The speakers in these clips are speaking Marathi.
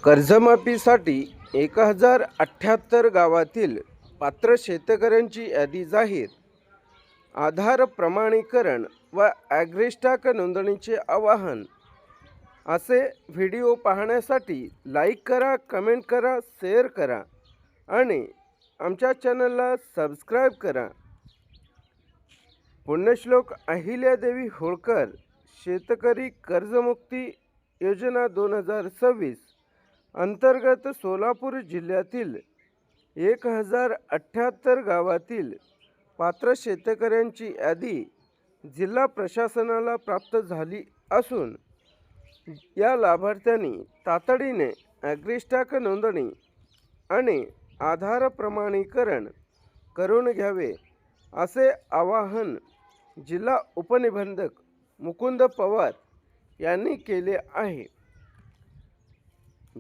कर्जमाफीसाठी 1078 गावातील पात्र शेतकऱ्यांची यादी जाहीर. आधार प्रमाणीकरण व ॲग्रिस्टाक नोंदणीचे आवाहन. असे व्हिडिओ पाहण्यासाठी लाईक करा, कमेंट करा, शेअर करा आणि आमच्या चॅनलला सबस्क्राईब करा. पुण्यश्लोक अहिल्यादेवी होळकर शेतकरी कर्जमुक्ती योजना 2026 अंतर्गत सोलापूर जिल्ह्यातील 1078 गावातील पात्र शेतकऱ्यांची यादी जिल्हा प्रशासनाला प्राप्त झाली असून या लाभार्थ्यांनी तातडीने ॲग्रिस्टाक नोंदणी आणि आधार प्रमाणीकरण करून घ्यावे असे आवाहन जिल्हा उपनिबंधक मुकुंद पवार यांनी केले आहे.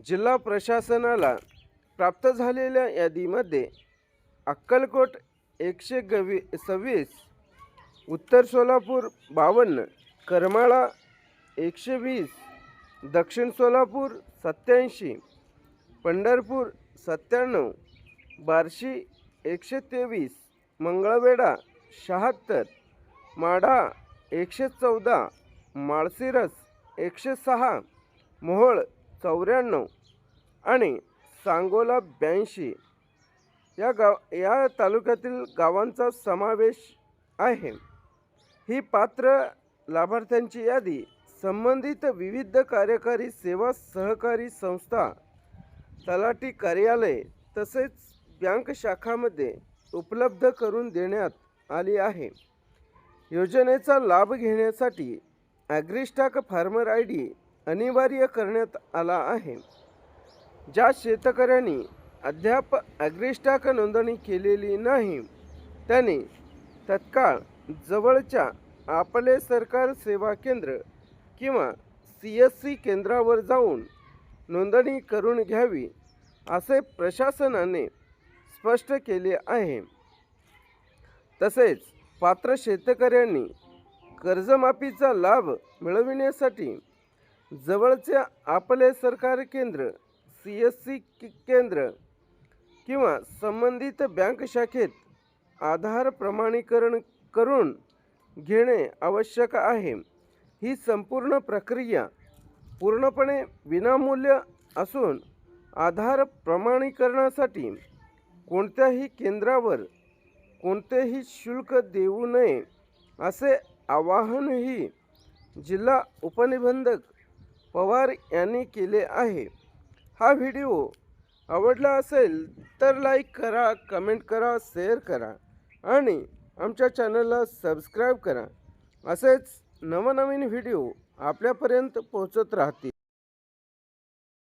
जिल्हा प्रशासनाला प्राप्त झालेल्या यादीमध्ये अक्कलकोट 126, उत्तर सोलापूर 52, करमाळा 120, दक्षिण सोलापूर 87, पंढरपूर 97, बार्शी 123, मंगळवेढा 76, माढा 114, माळशिरस 106, मोहोळ 94 आणि सांगोला 82 या तालुक्यातील गावांचा समावेश आहे. ही पात्र लाभार्थ्यांची यादी संबंधित विविध कार्यकारी सेवा सहकारी संस्था, तलाठी कार्यालय तसेच बँक शाखांमध्ये उपलब्ध करून देण्यात आली आहे. योजनेचा लाभ घेण्यासाठी ॲग्रिस्टाक फार्मर ID अनिवार्य करण्यात आला आहे. ज्या शेतकऱ्यांनी अद्याप ॲग्रिस्टाक नोंदणी केलेली नाही त्यांनी तत्काळ जवळच्या आपले सरकार सेवा केंद्र किंवा CSC केंद्रावर जाऊन नोंदणी करून घ्यावी असे प्रशासनाने स्पष्ट केले आहे. तसेच पात्र शेतकऱ्यांनी कर्जमाफीचा लाभ मिळविण्यासाठी जवळचे आपले सरकार केंद्र CSC केंद्र किंवा संबंधित बँक शाखेत आधार प्रमाणीकरण करून घेणे आवश्यक आहे. ही संपूर्ण प्रक्रिया पूर्णपणे विनामूल्य असून आधार प्रमाणीकरणासाठी कोणत्याही केंद्रावर कोणतेही शुल्क देऊ नये असे आवाहनही जिल्हा उपनिबंधक पवार यांनी केले आहे. हा व्हिडिओ आवडला असेल तर लाईक करा, कमेंट करा, शेअर करा आणि आमच्या चॅनलला सबस्क्राईब करा. असेच नवनवीन व्हिडिओ आपल्यापर्यंत पोहोचत राहतील.